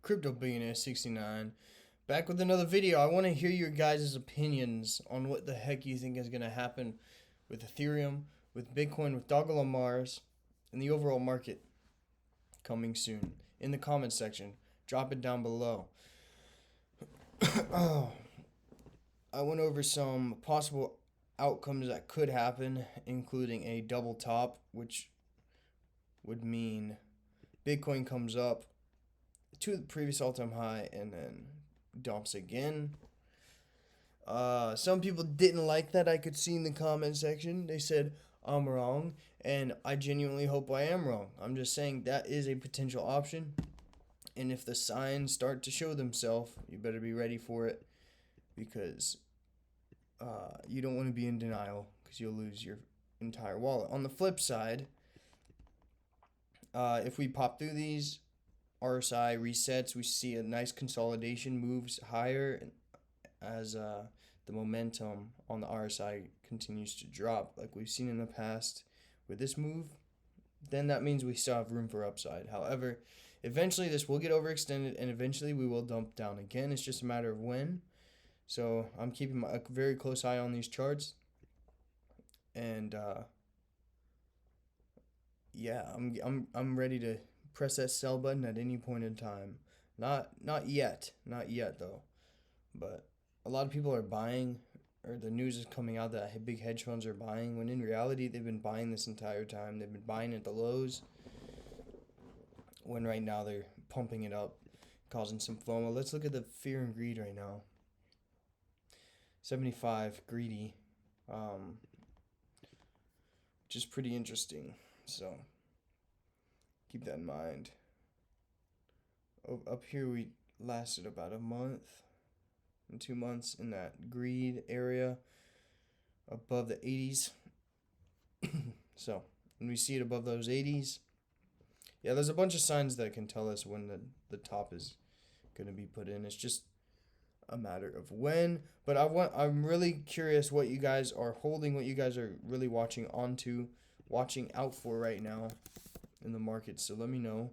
Crypto Billionaire 69, back with another video. I want to hear your guys' opinions on what the heck you think is going to happen with Ethereum, with Bitcoin, with Dogelon Mars, and the overall market coming soon. In the comments section, drop it down below. I went over some possible outcomes that could happen, including a double top, which would mean Bitcoin comes up to the previous all-time high and then dumps again. Some people didn't like that. I could see in the comment section. They said I'm wrong, and I genuinely hope I am wrong. I'm just saying that is a potential option, and if the signs start to show themselves, you better be ready for it, because you don't want to be in denial, because you'll lose your entire wallet. On the flip side, if we pop through these RSI resets, we see a nice consolidation, moves higher as the momentum on the RSI continues to drop like we've seen in the past with this move. Then that means we still have room for upside. However, eventually this will get overextended and eventually we will dump down again. It's just a matter of when. So I'm keeping a very close eye on these charts, and yeah, I'm ready to press that sell button at any point in time. Not yet though. But a lot of people are buying, or the news is coming out that big hedge funds are buying, when in reality they've been buying this entire time. They've been buying at the lows, when right now they're pumping it up, causing some FOMO. Let's look at the fear and greed right now. 75 greedy, which is pretty interesting. So keep that in mind. Up here we lasted about a month and 2 months in that greed area above the 80s. So when we see it above those 80s, yeah, there's a bunch of signs that can tell us when the top is going to be put in. It's just a matter of when. But I'm really curious what you guys are holding, what you guys are really watching out for right now in the market. So let me know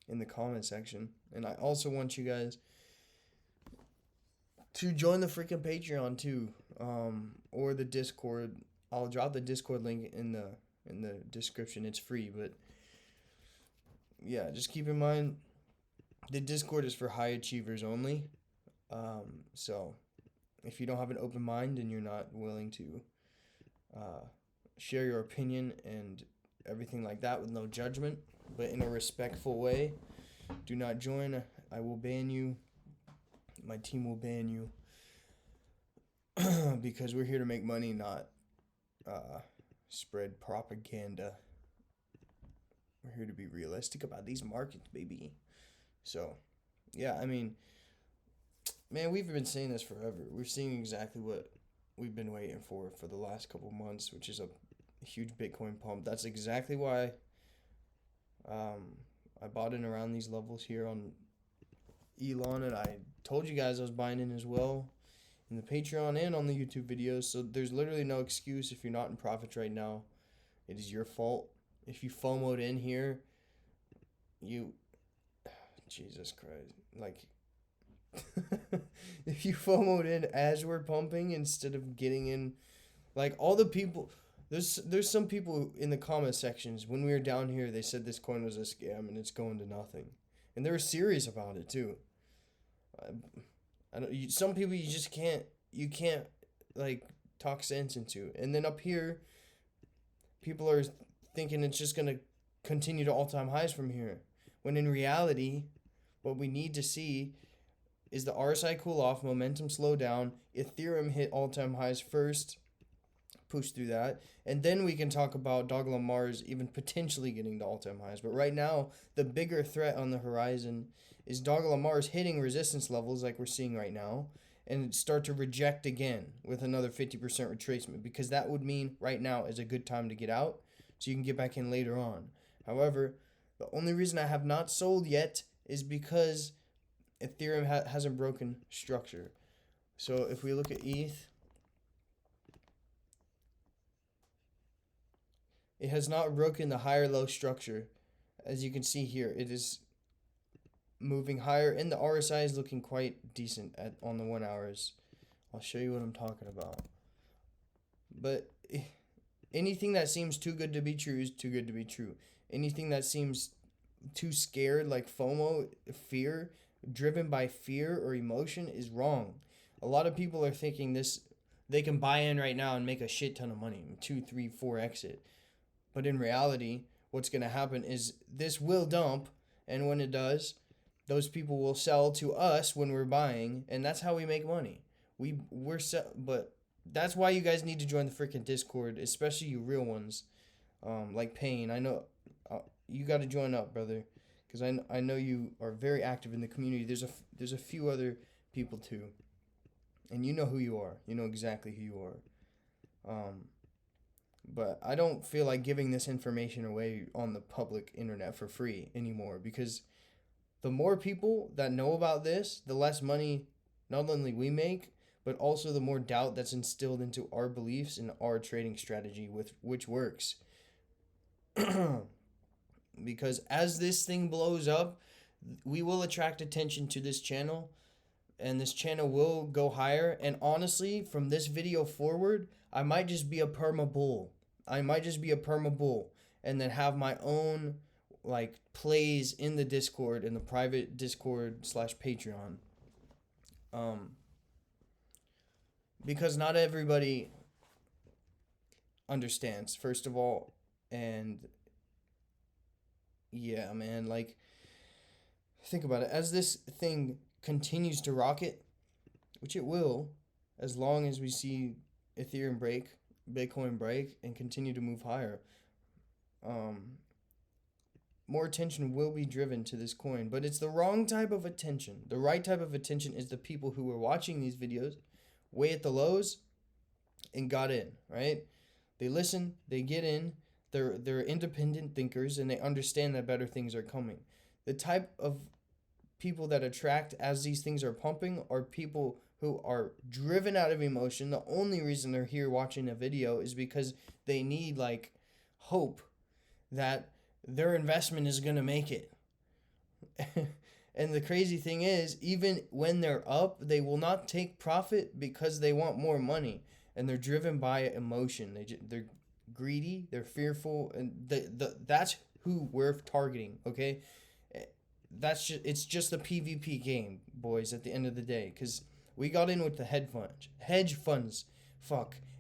in the comment section. And I also want you guys to join the freaking Patreon too, or the Discord. I'll drop the Discord link in the description. It's free, but yeah, just keep in mind the Discord is for high achievers only. So if you don't have an open mind and you're not willing to share your opinion and everything like that with no judgment, but in a respectful way, do not join. I will ban you. My team will ban you. Because we're here to make money, not spread propaganda. We're here to be realistic about these markets, baby. So, yeah, I mean, man, we've been saying this forever. We're seeing exactly what we've been waiting for the last couple months, which is a huge Bitcoin pump. That's exactly why I bought in around these levels here on Elon, and I told you guys I was buying in as well in the Patreon and on the YouTube videos. So there's literally no excuse if you're not in profits right now. It is your fault. If you FOMO'd in here, Jesus Christ, like, if you FOMO'd in as we're pumping instead of getting in, like, all the people, there's some people in the comment sections, when we were down here, they said this coin was a scam and it's going to nothing, and they were serious about it too. Some people you can't like talk sense into, and then up here, people are thinking it's just gonna continue to all-time highs from here, when in reality, what we need to see is the RSI cool off, momentum slow down, Ethereum hit all-time highs first, push through that, and then we can talk about Dogelon Mars even potentially getting to all-time highs. But right now, the bigger threat on the horizon is Dogelon Mars hitting resistance levels like we're seeing right now and start to reject again with another 50% retracement, because that would mean right now is a good time to get out so you can get back in later on. However, the only reason I have not sold yet is because Ethereum hasn't broken structure. So if we look at ETH, it has not broken the higher low structure. As you can see here, it is moving higher, and the RSI is looking quite decent on the 1 hours. I'll show you what I'm talking about. But anything that seems too good to be true is too good to be true. Anything that seems too scared, like FOMO, fear, driven by fear or emotion, is wrong. A lot of people are thinking they can buy in right now and make a shit ton of money, 2, 3, 4 exit. But in reality, what's going to happen is this will dump, and when it does, those people will sell to us when we're buying, and that's how we make money. But that's why you guys need to join the freaking Discord, especially you real ones, like Payne. I know you got to join up, brother, because I know you are very active in the community. There's a few other people too, and you know who you are. You know exactly who you are. But I don't feel like giving this information away on the public internet for free anymore, because the more people that know about this, the less money not only we make, but also the more doubt that's instilled into our beliefs and our trading strategy, which works. Because as this thing blows up, we will attract attention to this channel, and this channel will go higher. And honestly, from this video forward, I might just be a perma bull. And then have my own like plays in the Discord, in the private Discord / Patreon. Because not everybody understands, first of all, and yeah, man, like, think about it. As this thing continues to rocket, which it will, as long as we see Ethereum break, Bitcoin break, and continue to move higher, more attention will be driven to this coin. But it's the wrong type of attention. The right type of attention is the people who are watching these videos way at the lows and got in, right? They listen, they get in, they're independent thinkers, and they understand that better things are coming. The type of people that attract as these things are pumping are people who are driven out of emotion. The only reason they're here watching a video is because they need like hope that their investment is going to make it. And the crazy thing is, even when they're up, they will not take profit because they want more money, and they're driven by emotion. They're greedy, they're fearful, and that's who we're targeting. Okay, it's just a PvP game, boys. At the end of the day, because we got in with the hedge funds,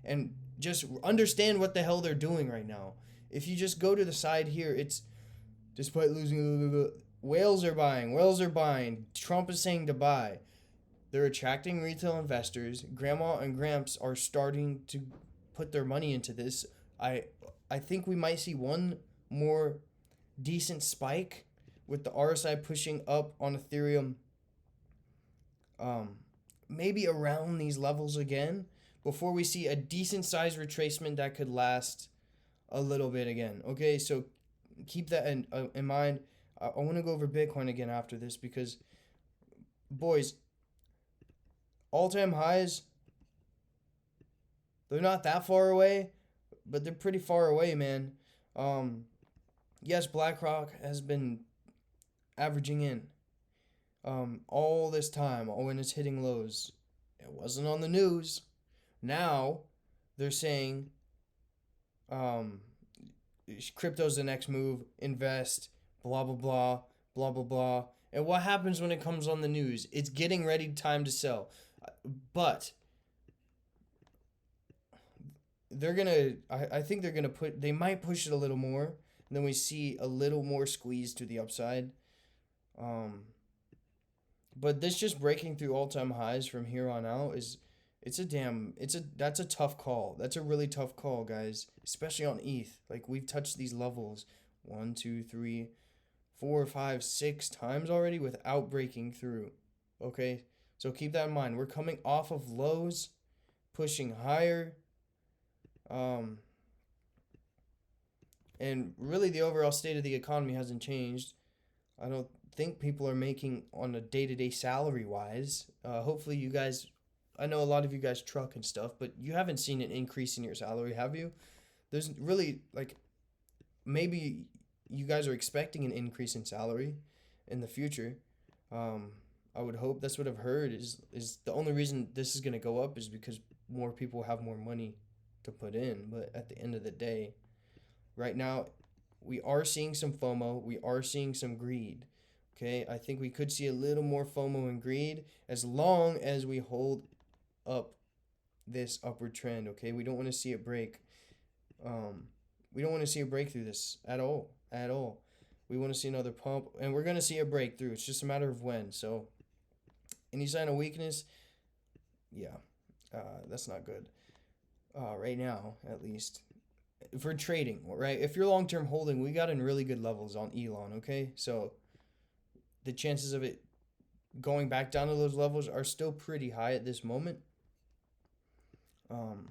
and just understand what the hell they're doing right now. If you just go to the side here, it's despite losing. Whales are buying. Trump is saying to buy. They're attracting retail investors. Grandma and Gramps are starting to put their money into this. I think we might see one more decent spike with the RSI pushing up on Ethereum. Maybe around these levels again before we see a decent size retracement that could last a little bit again. Okay, so keep that in mind. I want to go over Bitcoin again after this because, boys, all-time highs, they're not that far away, but they're pretty far away, man. Yes, BlackRock has been averaging in all this time when it's hitting lows. It wasn't on the news. Now they're saying crypto's the next move, invest, blah, blah, blah, blah, blah, blah. And what happens when it comes on the news? It's getting ready, time to sell. But I think they might push it a little more. And then we see a little more squeeze to the upside. But this just breaking through all-time highs from here on out that's a tough call. That's a really tough call, guys, especially on ETH. Like, we've touched these levels 1, 2, 3, 4, 5, 6 times already without breaking through. Okay, so keep that in mind. We're coming off of lows, pushing higher, and really the overall state of the economy hasn't changed. I don't think people are making on a day-to-day salary wise. Hopefully you guys, I know a lot of you guys truck and stuff, but you haven't seen an increase in your salary, have you? There's really, like, maybe you guys are expecting an increase in salary in the future, Um, I would hope that's what I've heard is the only reason this is gonna go up is because more people have more money to put in. But at the end of the day, right now, we are seeing some FOMO. We are seeing some greed. Okay, I think we could see a little more FOMO and greed as long as we hold up this upward trend. Okay, we don't want to see it break. Um, we don't want to see a breakthrough this at all. At all. We want to see another pump, and we're gonna see a breakthrough. It's just a matter of when. So, any sign of weakness, yeah, that's not good. Right now, at least for trading, right? If you're long term holding, we got in really good levels on Elon. Okay, so the chances of it going back down to those levels are still pretty high at this moment. Um,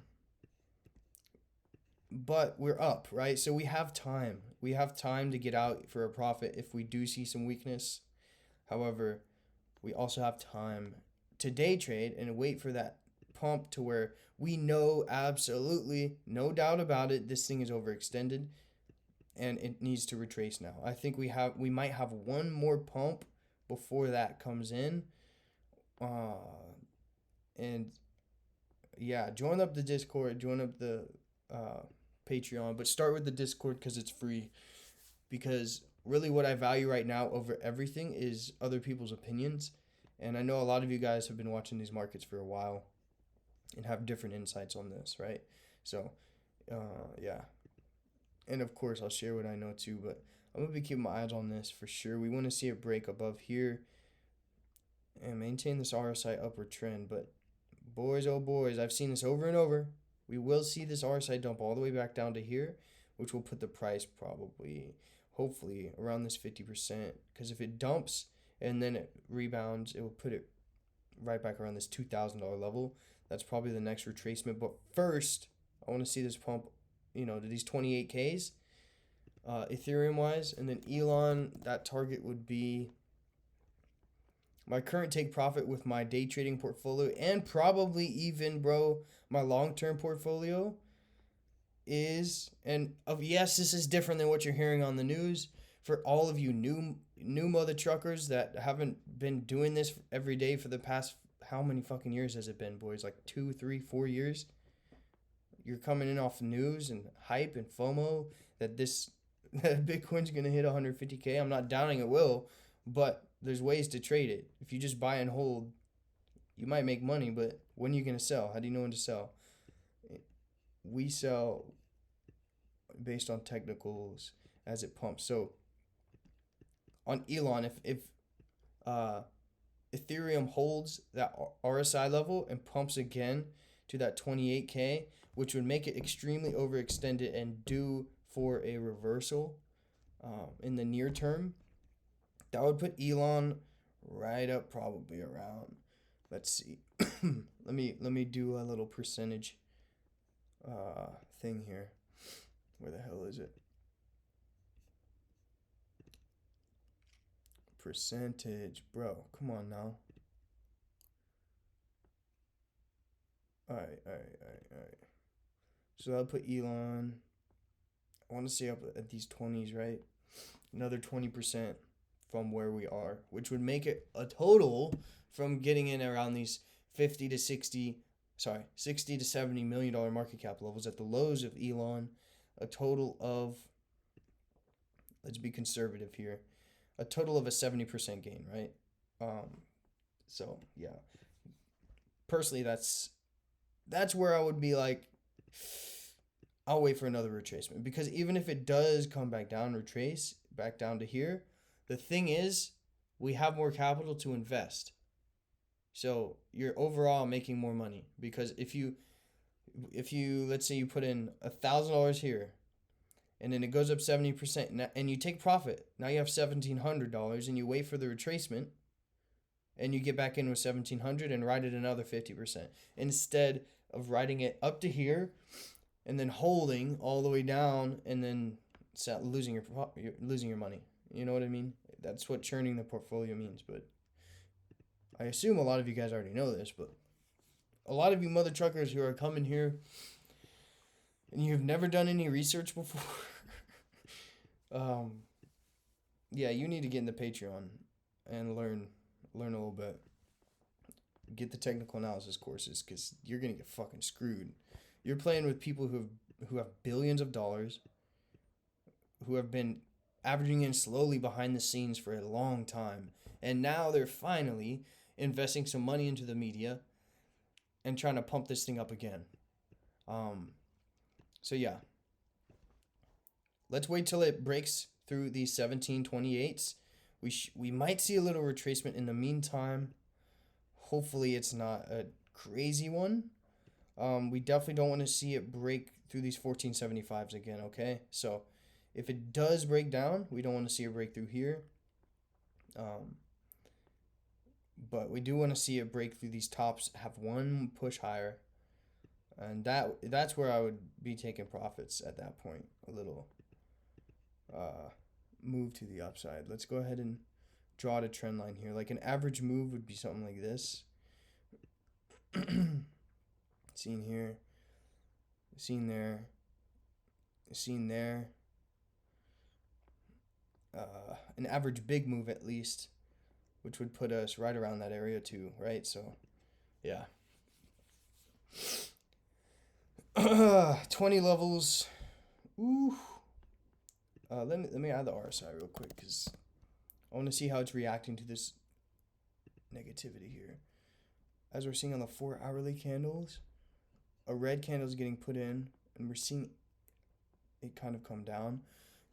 but we're up, right? So we have time. We have time to get out for a profit if we do see some weakness. However, we also have time to day trade and wait for that pump to where we know absolutely, no doubt about it, this thing is overextended and it needs to retrace now. I think we might have one more pump before that comes in. Uh and yeah, join up the Discord, join up the uh Patreon, but start with the Discord because it's free. Because really, what I value right now over everything is other people's opinions. And I know a lot of you guys have been watching these markets for a while and have different insights on this, right? So, yeah. And of course, I'll share what I know too, but I'm going to be keeping my eyes on this for sure. We want to see it break above here and maintain this RSI upward trend. But boys, oh boys, I've seen this over and over. We will see this RSI dump all the way back down to here, which will put the price probably, hopefully, around this 50%. Because if it dumps and then it rebounds, it will put it right back around this $2,000 level. That's probably the next retracement. But first, I want to see this pump, to these 28Ks, Ethereum wise. And then Elon, that target would be my current take profit with my day trading portfolio and probably even, bro, my long term portfolio is, and of yes, this is different than what you're hearing on the news. For all of you new mother truckers that haven't been doing this every day for the past, how many fucking years has it been, boys? Like 2, 3, 4 years. You're coming in off news and hype and FOMO that this that Bitcoin's gonna hit 150K. I'm not doubting it will, but there's ways to trade it. If you just buy and hold, you might make money, but when are you gonna sell? How do you know when to sell? We sell based on technicals as it pumps. So on Elon, if uh, Ethereum holds that RSI level and pumps again to that 28K, which would make it extremely overextended and due for a reversal in the near term, that would put Elon right up probably around, let's see, let me do a little percentage thing here. Where the hell is it? Percentage, bro. Come on now. All right. So I'll put Elon. I want to stay up at these 20s, right? Another 20% from where we are, which would make it a total from getting in around these 60 to 70 million dollar market cap levels at the lows of Elon, a total of, let's be conservative here, a total of a 70% gain, right? So yeah, personally, that's where I would be like, I'll wait for another retracement, because even if it does come back down, retrace back down to here, the thing is, we have more capital to invest. So you're overall making more money, because if you let's say you put in $1,000 here, and then it goes up 70%, and you take profit, now you have $1,700, and you wait for the retracement, and you get back in with 1,700 and ride it another 50%, instead of riding it up to here and then holding all the way down and then losing your money. You know what I mean? That's what churning the portfolio means. But I assume a lot of you guys already know this, but a lot of you mother truckers who are coming here and you've never done any research before, yeah, you need to get in the Patreon and learn learn a little bit. Get the technical analysis courses, because you're gonna get fucking screwed. You're playing with people who have billions of dollars, who have been averaging in slowly behind the scenes for a long time, and now they're finally investing some money into the media and trying to pump this thing up again. So yeah, let's wait till it breaks through these 1728s. We might see a little retracement in the meantime. Hopefully it's not a crazy one. We definitely don't want to see it break through these 1475s again, okay? So if it does break down, we don't want to see it break through here. But we do want to see it break through these tops, have one push higher. And that's where I would be taking profits at that point. A little move to the upside. Let's go ahead and draw the trend line here. Like an average move would be something like this. Seen here, seen there, seen there. An average big move at least, which would put us right around that area too, right? So, yeah. 20 levels. Ooh. Let me add the RSI real quick, because I want to see how it's reacting to this negativity here. As we're seeing on the 4 hourly candles, a red candle is getting put in, and we're seeing it kind of come down.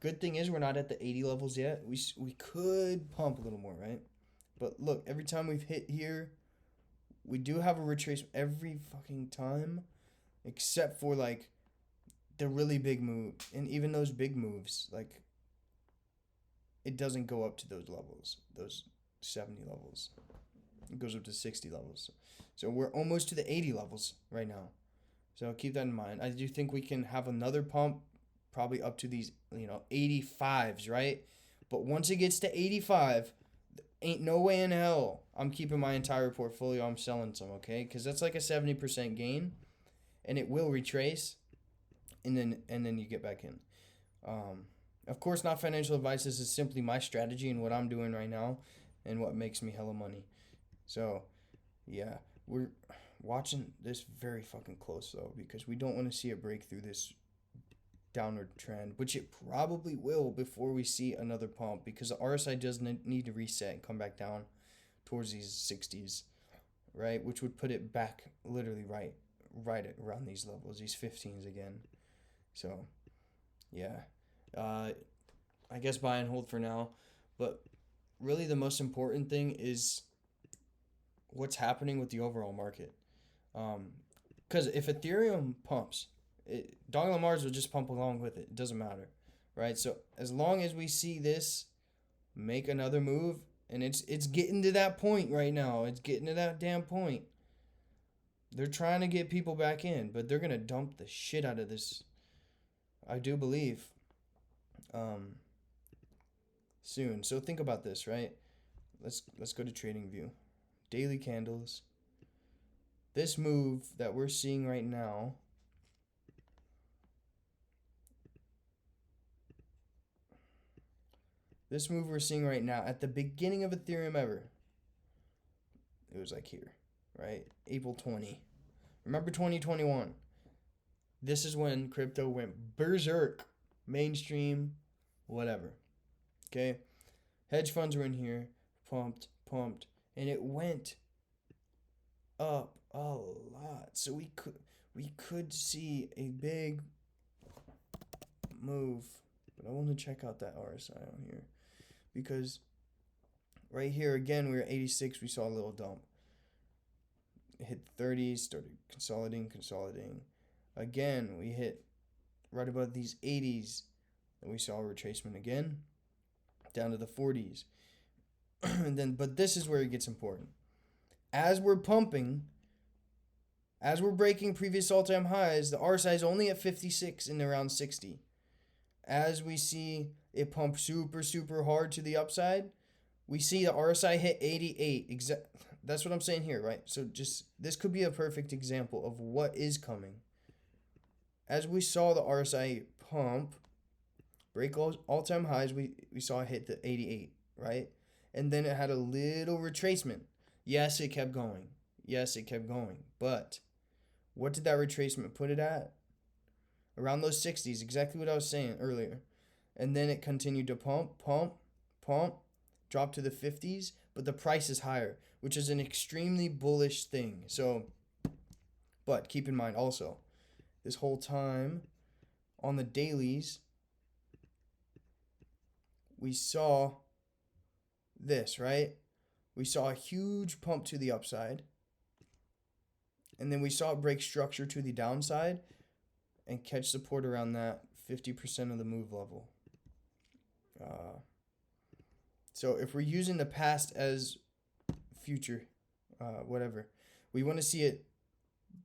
Good thing is we're not at the 80 levels yet. We could pump a little more, right? But look, every time we've hit here, we do have a retracement every fucking time, except for like the really big move. And even those big moves, like, it doesn't go up to those levels, those 70 levels. It goes up to 60 levels. So we're almost to the 80 levels right now. So keep that in mind. I do think we can have another pump, probably up to these, 85s, right? But once it gets to 85, ain't no way in hell I'm keeping my entire portfolio. I'm selling some, okay? Because that's like a 70% gain, and it will retrace, and then you get back in. Of course, not financial advice. This is simply my strategy and what I'm doing right now, and what makes me hella money. So, yeah, we're watching this very fucking close though, because we don't want to see it break through this downward trend, which it probably will before we see another pump, because the RSI does need to reset and come back down towards these 60s, right? Which would put it back literally right at around these levels, these 15s again. So, yeah, I guess buy and hold for now, but really the most important thing is what's happening with the overall market. Because if Ethereum pumps, Dogelon Mars will just pump along with it. It doesn't matter, right? So as long as we see this make another move, and it's getting to that point right now. It's getting to that damn point. They're trying to get people back in, but they're gonna dump the shit out of this, I do believe, soon. So think about this, right? Let's go to TradingView. Daily candles. This move that we're seeing right now, at the beginning of Ethereum ever, it was like here, right? April 20. Remember 2021? This is when crypto went berserk, mainstream, whatever. Okay? Hedge funds were in here, pumped, and it went up a lot. So we could see a big move. But I want to check out that RSI on here, because right here again we were 86. We saw a little dump. It hit 30s, started consolidating. Again, we hit right above these 80s. Then we saw a retracement again, down to the 40s. But this is where it gets important. As we're pumping, as we're breaking previous all-time highs, the RSI is only at 56 and around 60. As we see it pump super, super hard to the upside, we see the RSI hit 88. That's what I'm saying here, right? So just, this could be a perfect example of what is coming. As we saw the RSI pump, break all-time highs, we saw it hit the 88, right? and then it had a little retracement. Yes, it kept going. Yes, it kept going. But what did that retracement put it at? Around those 60s, exactly what I was saying earlier. And then it continued to pump, drop to the 50s, but the price is higher, which is an extremely bullish thing. So, but keep in mind also, this whole time on the dailies, we saw this, right? We saw a huge pump to the upside, and then we saw it break structure to the downside and catch support around that 50% of the move level. So if we're using the past as future, whatever, we want to see it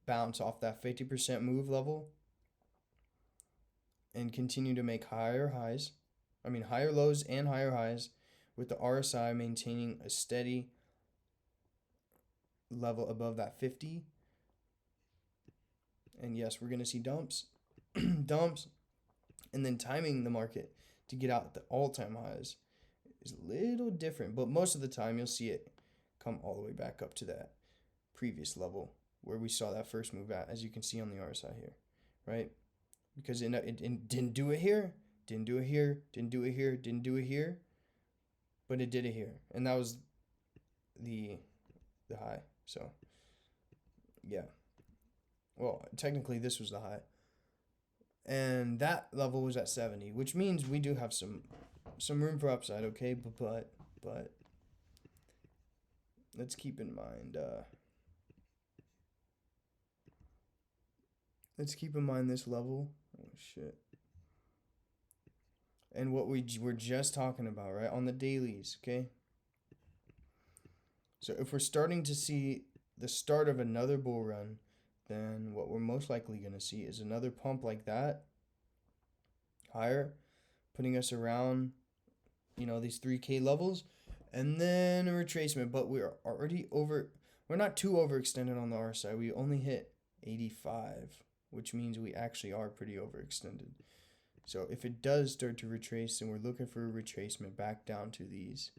bounce off that 50% move level and continue to make higher lows and higher highs, with the RSI maintaining a steady level above that 50. And yes, we're going to see dumps, and then timing the market to get out the all-time highs is a little different, but most of the time you'll see it come all the way back up to that previous level where we saw that first move at, as you can see on the RSI here, right? Because it didn't do it here, didn't do it here, didn't do it here, didn't do it here, but it did it here, and that was the high. So yeah, well, technically this was the high, and that level was at 70, which means we do have some room for upside, okay? But let's keep in mind this level. Oh shit. And what we were just talking about, right, on the dailies, okay? So if we're starting to see the start of another bull run, then what we're most likely going to see is another pump like that, higher, putting us around, these 3K levels, and then a retracement. But we're not too overextended on the RSI. We only hit 85, which means we actually are pretty overextended. So if it does start to retrace, then we're looking for a retracement back down to these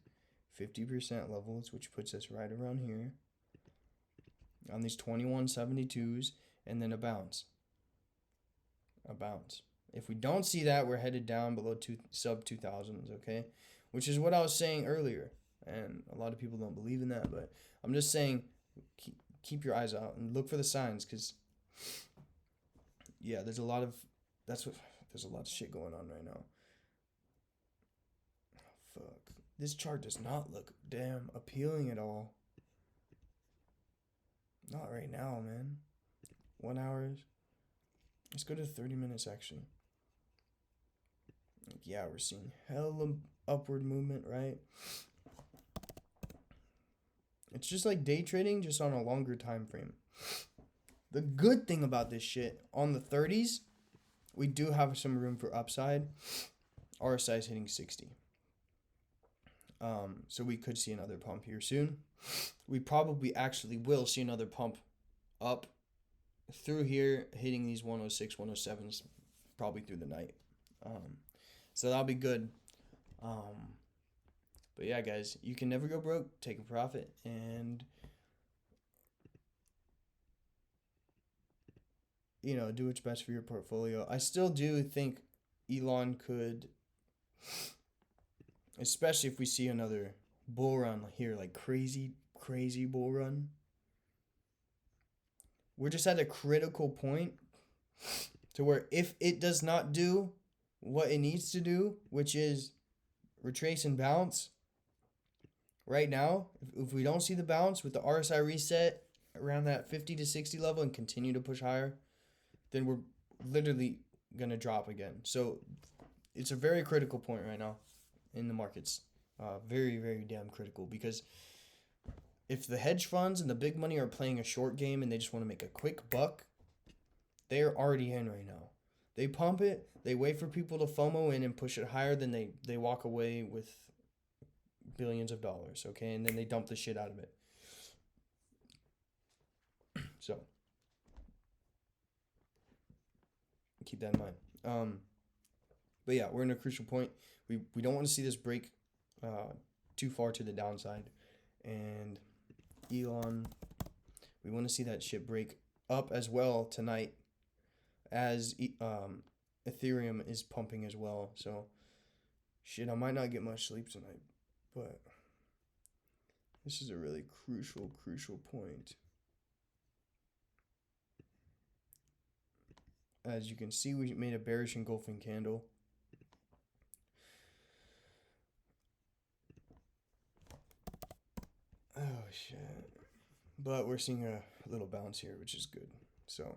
50% levels, which puts us right around here on these 2172s, and then a bounce. If we don't see that, we're headed down below sub 2000s, okay? Which is what I was saying earlier, and a lot of people don't believe in that, but I'm just saying keep your eyes out and look for the signs, because yeah, there's a lot of shit going on right now. Oh, fuck. This chart does not look damn appealing at all. Not right now, man. 1 hour. Let's go to 30 minutes, actually. Yeah, we're seeing hella upward movement, right? It's just like day trading, just on a longer time frame. The good thing about this shit, on the 30s, we do have some room for upside. RSI is hitting 60. So we could see another pump here soon. We probably actually will see another pump up through here, hitting these 106, 107s probably through the night. So that'll be good. But yeah, guys, you can never go broke. Take a profit and do what's best for your portfolio. I still do think Elon could, especially if we see another bull run here, like crazy bull run. We're just at a critical point to where if it does not do what it needs to do, which is retrace and bounce, right now, if we don't see the bounce with the RSI reset around that 50 to 60 level and continue to push higher, then we're literally going to drop again. So it's a very critical point right now in the markets. Very, very damn critical, because if the hedge funds and the big money are playing a short game and they just want to make a quick buck, they are already in right now. They pump it, they wait for people to FOMO in and push it higher, then they walk away with billions of dollars, okay? And then they dump the shit out of it. So keep that in mind. But yeah, we're in a crucial point. We don't want to see this break too far to the downside. And Elon, we want to see that shit break up as well tonight, as Ethereum is pumping as well. So shit, I might not get much sleep tonight, but this is a really crucial point. As you can see, we made a bearish engulfing candle. Oh shit. But we're seeing a little bounce here, which is good. So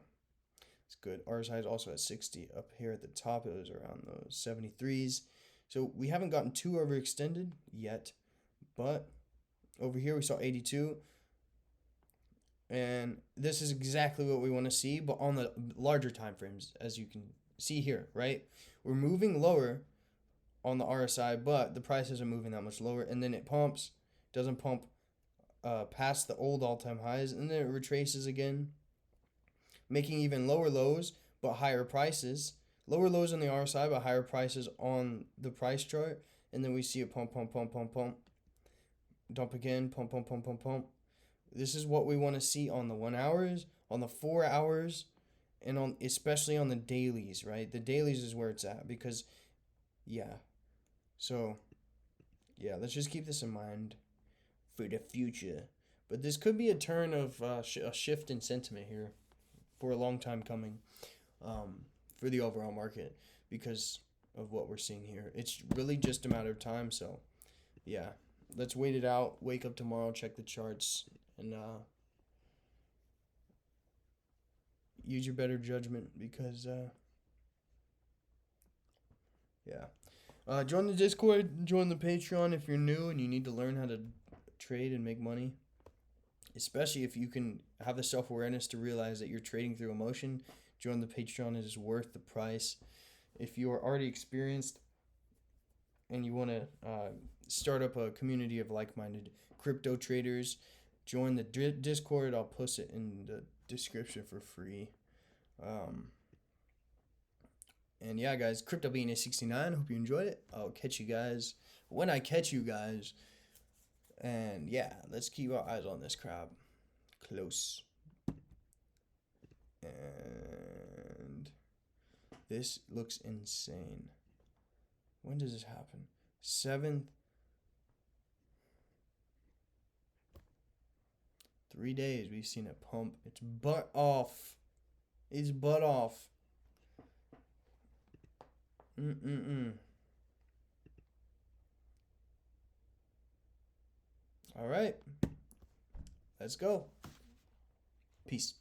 it's good. RSI is also at 60. Up here at the top, it was around those 73s. So we haven't gotten too overextended yet. But over here we saw 82. And this is exactly what we want to see, but on the larger time frames, as you can see here, right? We're moving lower on the RSI, but the price isn't moving that much lower. And then it pumps, doesn't pump past the old all-time highs, and then it retraces again, making even lower lows, but higher prices. Lower lows on the RSI, but higher prices on the price chart. And then we see a pump. Dump again, pump. This is what we want to see on the 1 hours, on the 4 hours, and on especially on the dailies, right? The dailies is where it's at because, yeah. So, yeah, let's just keep this in mind for the future. But this could be a turn of a shift in sentiment here for a long time coming for the overall market because of what we're seeing here. It's really just a matter of time. So, yeah, let's wait it out. Wake up tomorrow, check the charts. And use your better judgment because, yeah. Join the Discord, join the Patreon if you're new and you need to learn how to trade and make money. Especially if you can have the self-awareness to realize that you're trading through emotion. Join the Patreon. It is worth the price. If you are already experienced and you want to start up a community of like-minded crypto traders, join the Discord. I'll post it in the description for free. And yeah, guys, Crypto Bean is 69. Hope you enjoyed it. I'll catch you guys when I catch you guys. And yeah, let's keep our eyes on this crab close. And this looks insane. When does this happen? 7th. 3 days we've seen it pump. It's butt off. It's butt off. All right. Let's go. Peace.